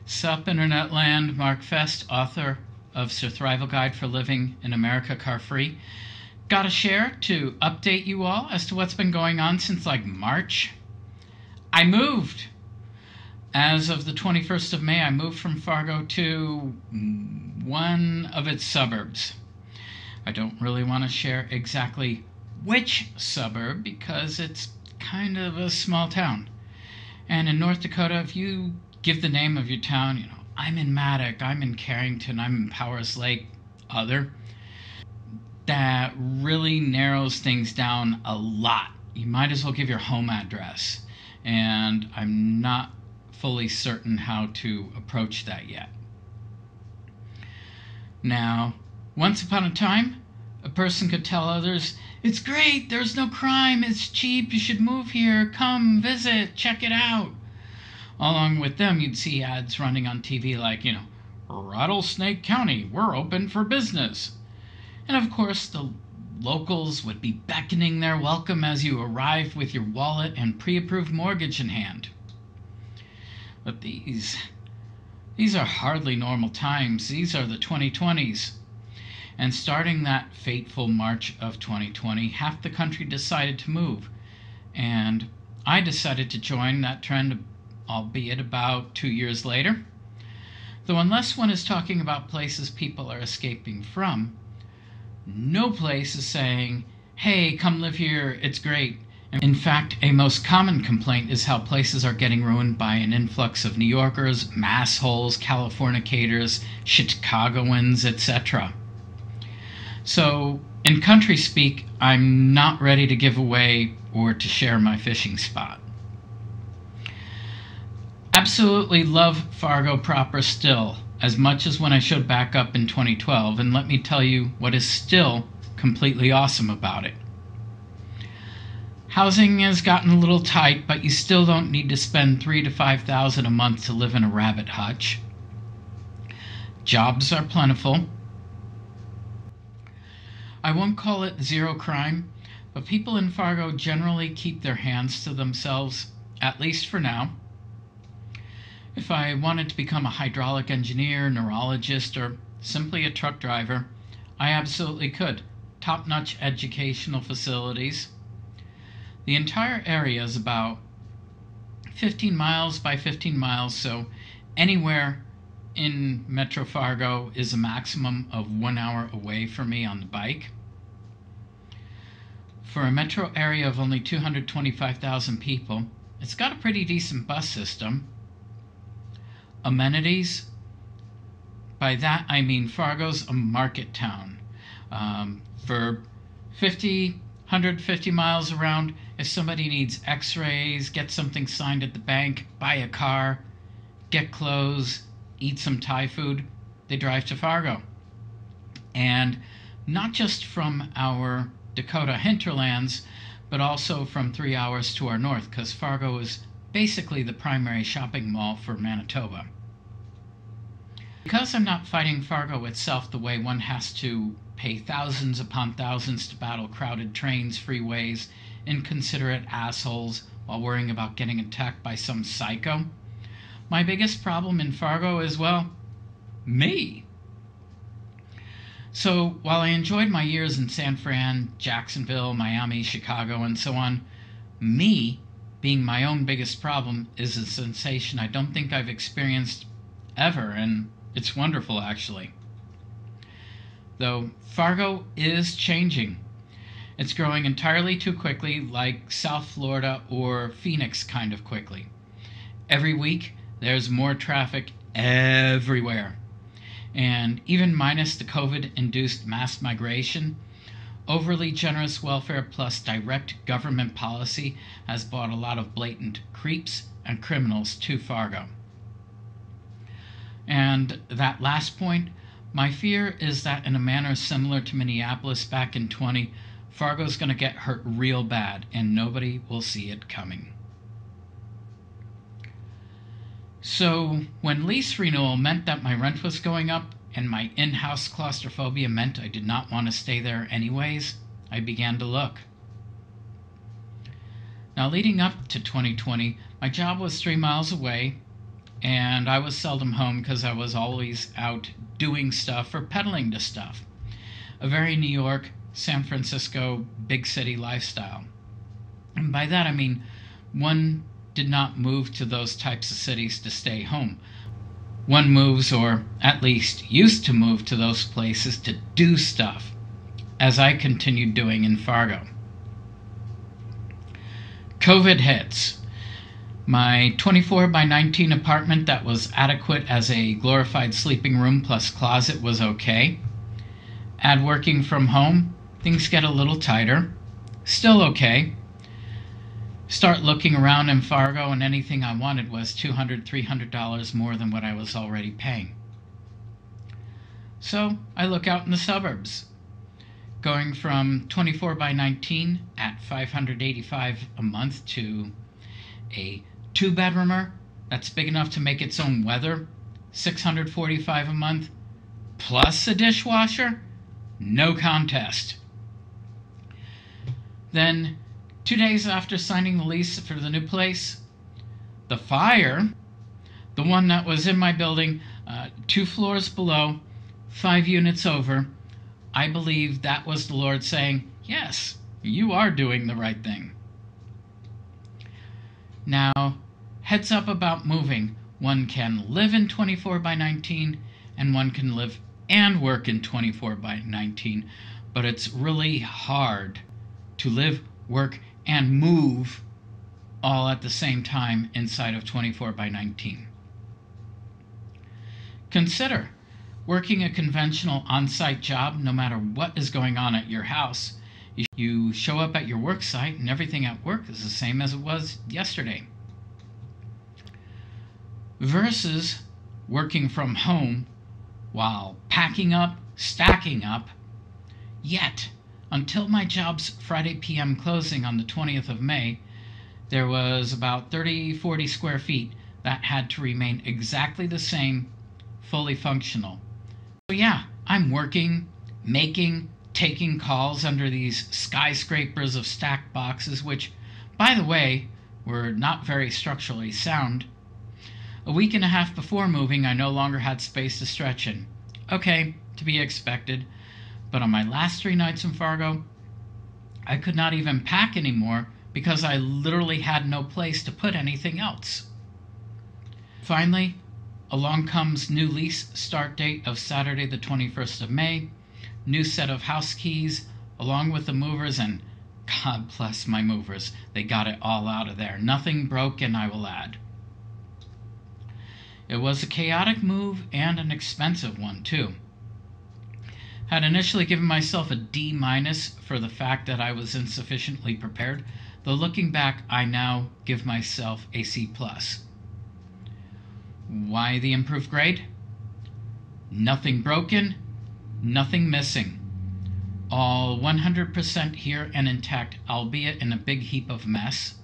Sup Internet Land, Mark Fest, author of Survival Guide for Living in America Car Free. Gotta share to update you all as to what's been going on since like March. I moved! As of the 21st of May, I moved from Fargo to one of its suburbs. I don't really want to share exactly which suburb because it's kind of a small town. And in North Dakota, if you give the name of your town, I'm in Maddock, I'm in Carrington, I'm in Powers Lake, other, that really narrows things down a lot. You might as well give your home address. And I'm not fully certain how to approach that yet. Now, once upon a time, a person could tell others, "It's great, there's no crime, it's cheap, you should move here, come, visit, check it out." Along with them, you'd see ads running on TV like, Rattlesnake County, we're open for business. And of course, the locals would be beckoning their welcome as you arrived with your wallet and pre-approved mortgage in hand. But these are hardly normal times. These are the 2020s. And starting that fateful March of 2020, half the country decided to move. And I decided to join that trend, albeit about 2 years later. Though unless one is talking about places people are escaping from, no place is saying, "Hey, come live here, it's great." In fact, a most common complaint is how places are getting ruined by an influx of New Yorkers, massholes, Californicators, Chicagoans, etc. So, in country speak, I'm not ready to give away or to share my fishing spot. Absolutely love Fargo proper still, as much as when I showed back up in 2012, and let me tell you what is still completely awesome about it. Housing has gotten a little tight, but you still don't need to spend $3,000 to $5,000 a month to live in a rabbit hutch. Jobs are plentiful. I won't call it zero crime, but people in Fargo generally keep their hands to themselves, at least for now. If I wanted to become a hydraulic engineer, neurologist, or simply a truck driver, I absolutely could. Top-notch educational facilities. The entire area is about 15 miles by 15 miles, so anywhere in Metro Fargo is a maximum of 1 hour away from me on the bike. For a metro area of only 225,000 people, it's got a pretty decent bus system. Amenities, by that I mean Fargo's a market town. For 150 miles around, if somebody needs x-rays, get something signed at the bank, buy a car, get clothes, eat some Thai food, they drive to Fargo. And not just from our Dakota hinterlands, but also from 3 hours to our north, because Fargo is basically the primary shopping mall for Manitoba. Because I'm not fighting Fargo itself the way one has to pay thousands upon thousands to battle crowded trains, freeways, inconsiderate assholes while worrying about getting attacked by some psycho, my biggest problem in Fargo is, well, me. So while I enjoyed my years in San Fran, Jacksonville, Miami, Chicago, and so on, me being my own biggest problem is a sensation I don't think I've experienced ever, and it's wonderful, actually. Though Fargo is changing. It's growing entirely too quickly, like South Florida or Phoenix kind of quickly. Every week, there's more traffic everywhere. And even minus the COVID-induced mass migration, overly generous welfare plus direct government policy has brought a lot of blatant creeps and criminals to Fargo. And that last point, my fear is that in a manner similar to Minneapolis back in 20, Fargo's going to get hurt real bad, and nobody will see it coming. So when lease renewal meant that my rent was going up, and my in-house claustrophobia meant I did not want to stay there anyways, I began to look. Now, leading up to 2020, my job was 3 miles away, and I was seldom home because I was always out doing stuff or peddling to stuff. A very New York, San Francisco, big city lifestyle. And by that I mean one did not move to those types of cities to stay home. One moves, or at least used to move, to those places to do stuff, as I continued doing in Fargo. COVID hits. My 24 by 19 apartment that was adequate as a glorified sleeping room plus closet was okay. Add working from home, things get a little tighter. Still okay. Start looking around in Fargo, and anything I wanted was $200, $300 more than what I was already paying. So I look out in the suburbs, going from 24 by 19 at $585 a month to a two-bedroomer that's big enough to make its own weather, $645 a month, plus a dishwasher. No contest. Then, 2 days after signing the lease for the new place, the fire, the one that was in my building, 2 floors below, 5 units over, I believe that was the Lord saying, yes, you are doing the right thing. Now, heads up about moving. One can live in 24 by 19, and one can live and work in 24 by 19, but it's really hard to live, work, and move all at the same time inside of 24 by 19. Consider working a conventional on-site job. No matter what is going on at your house, you show up at your work site and everything at work is the same as it was yesterday. Versus working from home while packing up, stacking up. Yet, until my job's Friday p.m. closing on the 20th of May, there was about 30-40 square feet that had to remain exactly the same, fully functional. So yeah, I'm working, making, taking calls under these skyscrapers of stacked boxes, which, by the way, were not very structurally sound. A week and a half before moving, I no longer had space to stretch in. Okay, to be expected. But on my last 3 nights in Fargo, I could not even pack anymore because I literally had no place to put anything else. Finally, along comes new lease start date of Saturday the 21st of May, new set of house keys, along with the movers, and God bless my movers, they got it all out of there. Nothing broken, I will add. It was a chaotic move and an expensive one, too. Had initially given myself a D- for the fact that I was insufficiently prepared, though looking back, I now give myself a C+. Why the improved grade? Nothing broken, nothing missing. All 100% here and intact, albeit in a big heap of mess.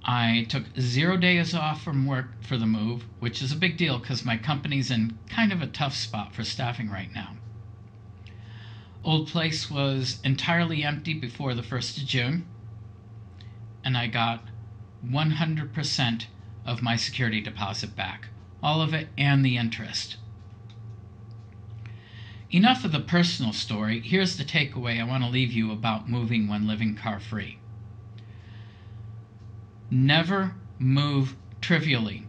I took 0 days off from work for the move, which is a big deal because my company's in kind of a tough spot for staffing right now. Old place was entirely empty before the 1st of June, and I got 100% of my security deposit back, all of it and the interest. Enough of the personal story. Here's the takeaway I want to leave you about moving when living car-free. Never move trivially.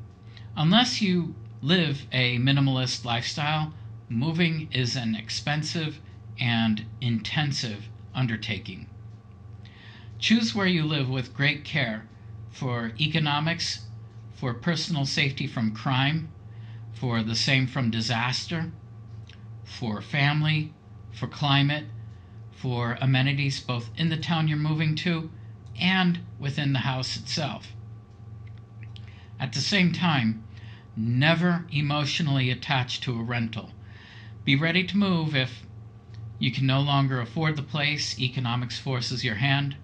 Unless you live a minimalist lifestyle, moving is an expensive and intensive undertaking. Choose where you live with great care for economics, for personal safety from crime, for the same from disaster, for family, for climate, for amenities both in the town you're moving to and within the house itself. At the same time, never emotionally attach to a rental. Be ready to move if you can no longer afford the place, economics forces your hand,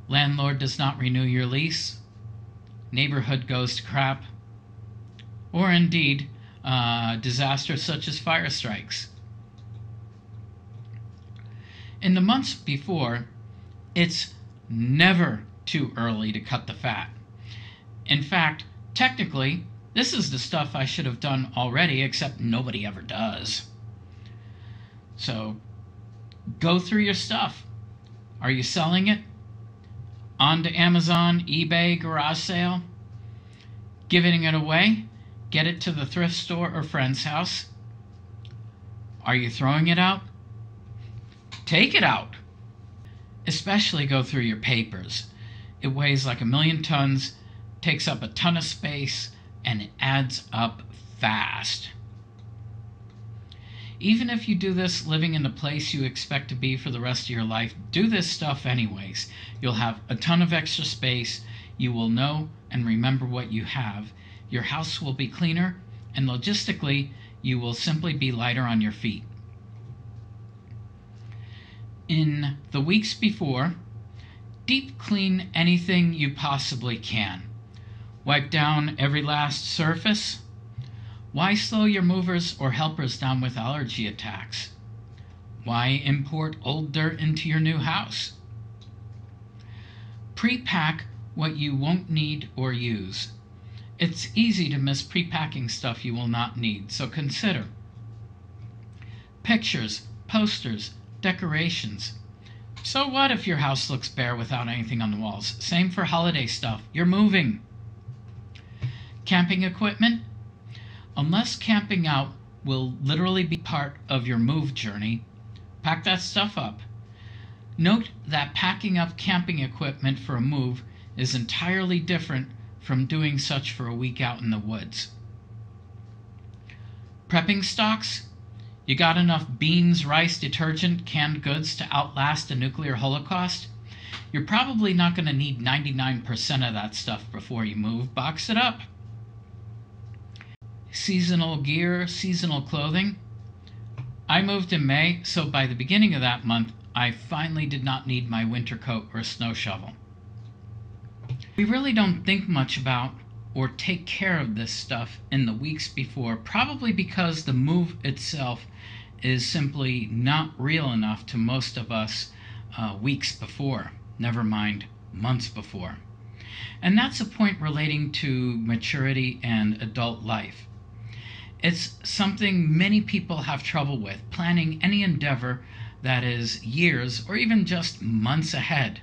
landlord does not renew your lease, neighborhood goes to crap, or indeed, disasters such as fire strikes. In the months before, it's never too early to cut the fat. In fact, Technically, this is the stuff I should have done already, except nobody ever does. So, go through your stuff. Are you selling it? Onto Amazon, eBay, garage sale? Giving it away? Get it to the thrift store or friend's house? Are you throwing it out? Take it out. Especially go through your papers. It weighs like 1,000,000 tons, takes up a ton of space, and it adds up fast. Even if you do this living in the place you expect to be for the rest of your life, do this stuff anyways. You'll have a ton of extra space. You will know and remember what you have. Your house will be cleaner, and logistically, you will simply be lighter on your feet. In the weeks before, deep clean anything you possibly can. Wipe down every last surface. Why slow your movers or helpers down with allergy attacks? Why import old dirt into your new house? Pre-pack what you won't need or use. It's easy to miss pre-packing stuff you will not need, so consider. Pictures, posters, decorations. So what if your house looks bare without anything on the walls? Same for holiday stuff. You're moving. Camping equipment. Unless camping out will literally be part of your move journey, pack that stuff up. Note that packing up camping equipment for a move is entirely different from doing such for a week out in the woods. Prepping stocks. You got enough beans, rice, detergent, canned goods to outlast a nuclear holocaust? You're probably not going to need 99% of that stuff before you move. Box it up. Seasonal gear, seasonal clothing. I moved in May, so by the beginning of that month, I finally did not need my winter coat or snow shovel. We really don't think much about or take care of this stuff in the weeks before, probably because the move itself is simply not real enough to most of us weeks before, never mind months before. And that's a point relating to maturity and adult life. It's something many people have trouble with, planning any endeavor that is years or even just months ahead.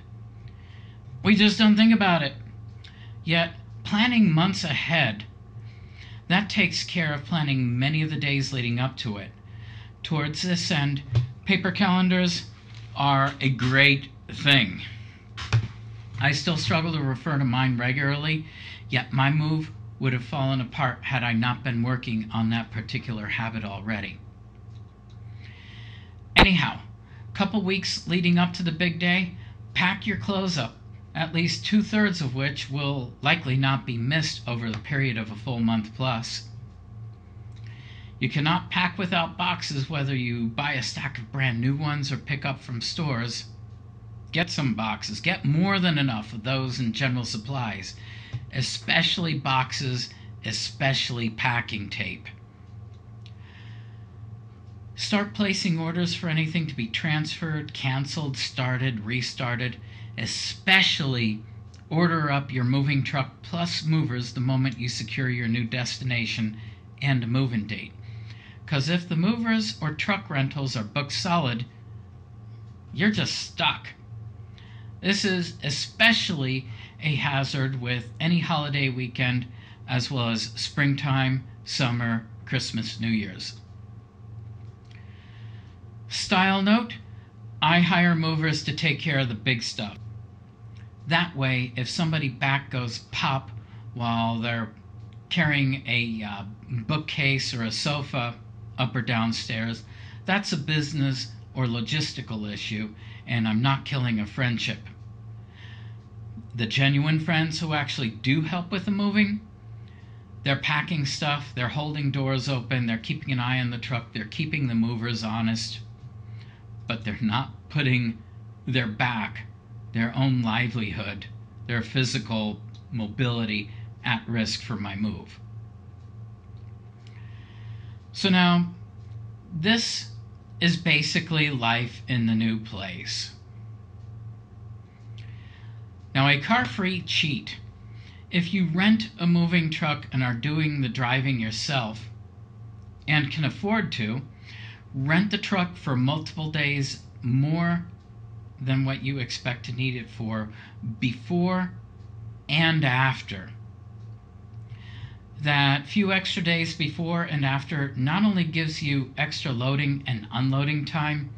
We just don't think about it. Yet, planning months ahead, that takes care of planning many of the days leading up to it. Towards this end, paper calendars are a great thing. I still struggle to refer to mine regularly, yet my move would have fallen apart had I not been working on that particular habit already. Anyhow, couple weeks leading up to the big day, pack your clothes up, at least 2/3 of which will likely not be missed over the period of a full month plus. You cannot pack without boxes, whether you buy a stack of brand new ones or pick up from stores. Get some boxes. Get more than enough of those in general supplies, especially boxes, especially packing tape. Start placing orders for anything to be transferred, canceled, started, restarted. Especially order up your moving truck plus movers the moment you secure your new destination and a move-in date. Because if the movers or truck rentals are booked solid, you're just stuck. This is especially a hazard with any holiday weekend, as well as springtime, summer, Christmas, New Year's. Style note, I hire movers to take care of the big stuff. That way, if somebody back goes pop while they're carrying a bookcase or a sofa up or downstairs, that's a business or logistical issue, and I'm not killing a friendship. The genuine friends who actually do help with the moving, they're packing stuff, they're holding doors open, they're keeping an eye on the truck, they're keeping the movers honest, but they're not putting their back, their own livelihood, their physical mobility at risk for my move. So now, this is basically life in the new place. Now, a car-free cheat if you rent a moving truck and are doing the driving yourself and can afford to, rent the truck for multiple days more than what you expect to need it for before and after. That few extra days before and after not only gives you extra loading and unloading time,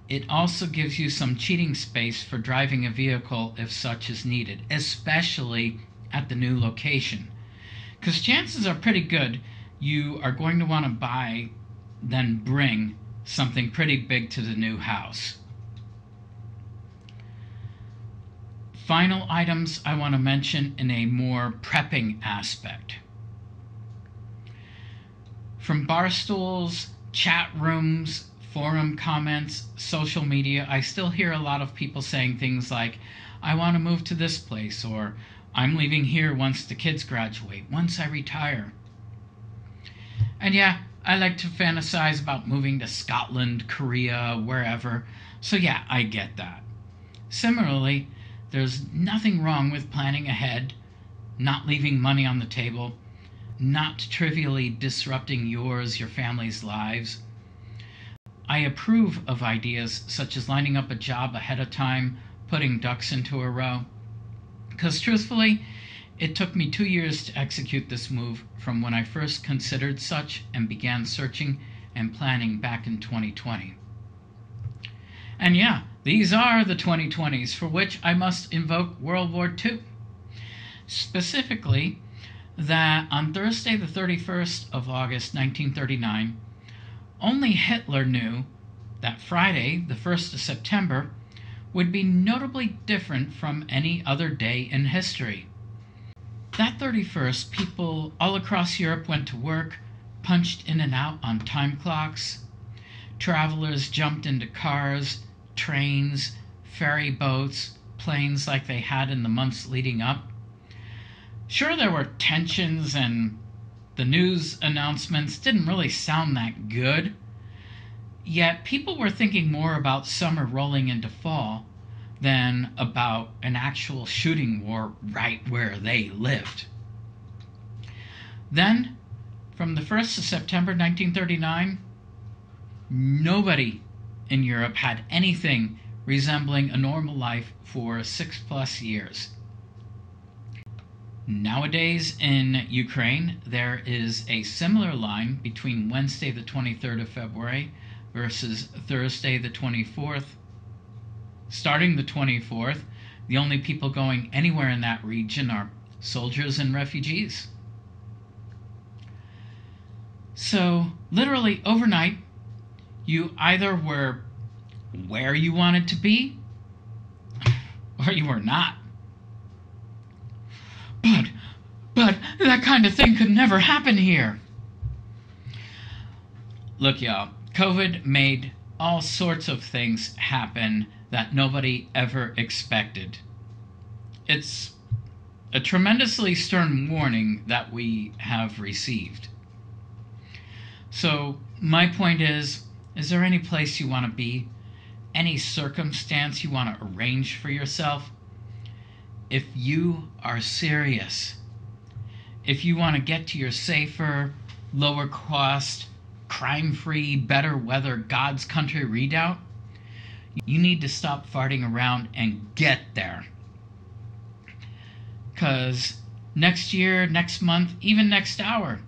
it also gives you some cheating space for driving a vehicle if such is needed, especially at the new location. Because chances are pretty good you are going to want to buy, then bring something pretty big to the new house. Final items I want to mention in a more prepping aspect. From bar stools, chat rooms, forum comments, social media, I still hear a lot of people saying things like, I want to move to this place, or I'm leaving here once the kids graduate, once I retire. And yeah, I like to fantasize about moving to Scotland, Korea, wherever, so yeah, I get that. Similarly, there's nothing wrong with planning ahead, not leaving money on the table, not trivially disrupting your family's lives. I approve of ideas such as lining up a job ahead of time, putting ducks into a row. Because truthfully, it took me 2 years to execute this move from when I first considered such and began searching and planning back in 2020. And yeah, these are the 2020s for which I must invoke World War II. Specifically, that on Thursday the 31st of August 1939, only Hitler knew that Friday the 1st of September would be notably different from any other day in history. That 31st, people all across Europe went to work, punched in and out on time clocks. Travelers jumped into cars, trains, ferry boats, planes like they had in the months leading up. Sure, there were tensions and the news announcements didn't really sound that good, yet people were thinking more about summer rolling into fall than about an actual shooting war right where they lived. Then, from the 1st of September 1939, nobody in Europe had anything resembling a normal life for 6+ years. Nowadays in Ukraine, there is a similar line between Wednesday the 23rd of February versus Thursday the 24th. Starting the 24th, the only people going anywhere in that region are soldiers and refugees. So, literally overnight, you either were where you wanted to be, or you were not. But that kind of thing could never happen here. Look, y'all, COVID made all sorts of things happen that nobody ever expected. It's a tremendously stern warning that we have received. So, my point is there any place you want to be? Any circumstance you want to arrange for yourself? If you are serious, if you want to get to your safer, lower cost, crime-free, better weather God's country redoubt, you need to stop farting around and get there. Because next year, next month, even next hour,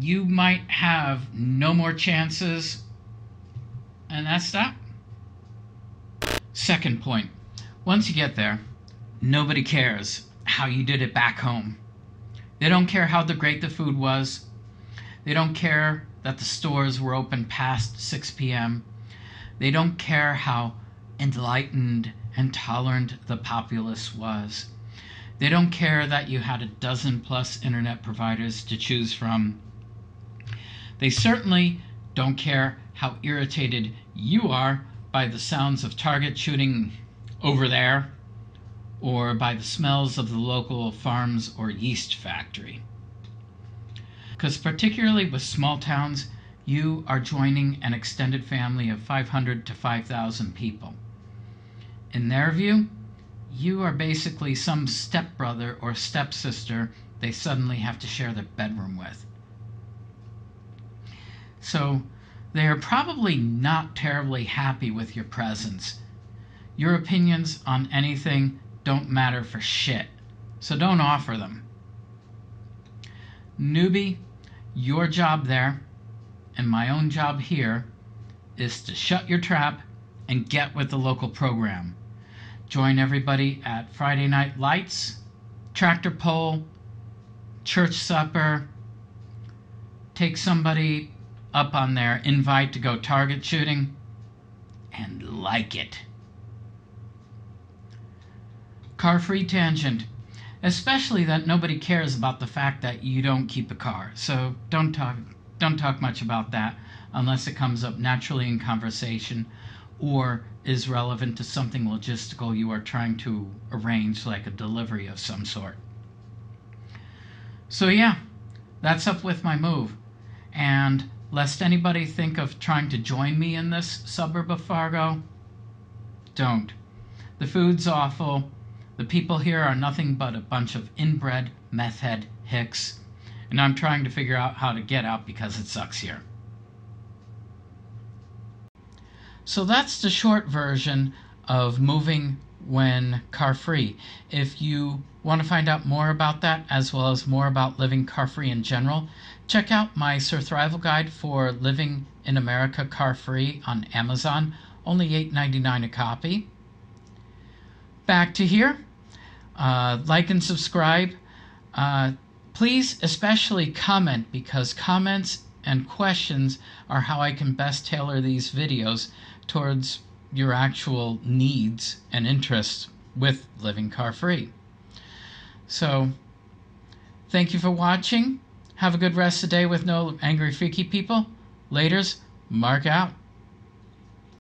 you might have no more chances, and that's that. Second point, once you get there, nobody cares how you did it back home. They don't care how great the food was. They don't care that the stores were open past 6 p.m. They don't care how enlightened and tolerant the populace was. They don't care that you had a dozen+ internet providers to choose from. They certainly don't care how irritated you are by the sounds of target shooting over there, or by the smells of the local farms or yeast factory. Because particularly with small towns, you are joining an extended family of 500 to 5,000 people. In their view, you are basically some stepbrother or stepsister they suddenly have to share their bedroom with. So they are probably not terribly happy with your presence. Your opinions on anything don't matter for shit, so don't offer them. Newbie, your job there, and my own job here, is to shut your trap and get with the local program. Join everybody at Friday Night Lights, tractor pull, church supper, take somebody up on their invite to go target shooting, and like it. Car-free tangent, especially that nobody cares about the fact that you don't keep a car, so don't talk much about that unless it comes up naturally in conversation or is relevant to something logistical you are trying to arrange, like a delivery of some sort. So yeah, that's up with my move. And lest anybody think of trying to join me in this suburb of Fargo, don't. The food's awful. The people here are nothing but a bunch of inbred meth head hicks. And I'm trying to figure out how to get out because it sucks here. So that's the short version of moving when car-free. If you want to find out more about that, as well as more about living car-free in general, check out my Survival Guide for Living in America Car-Free on Amazon. Only $8.99 a copy. Back to here. Like and subscribe. Please especially comment, because comments and questions are how I can best tailor these videos towards your actual needs and interests with living car-free. So, thank you for watching. Have a good rest of the day with no angry, freaky people. Laters. Mark out.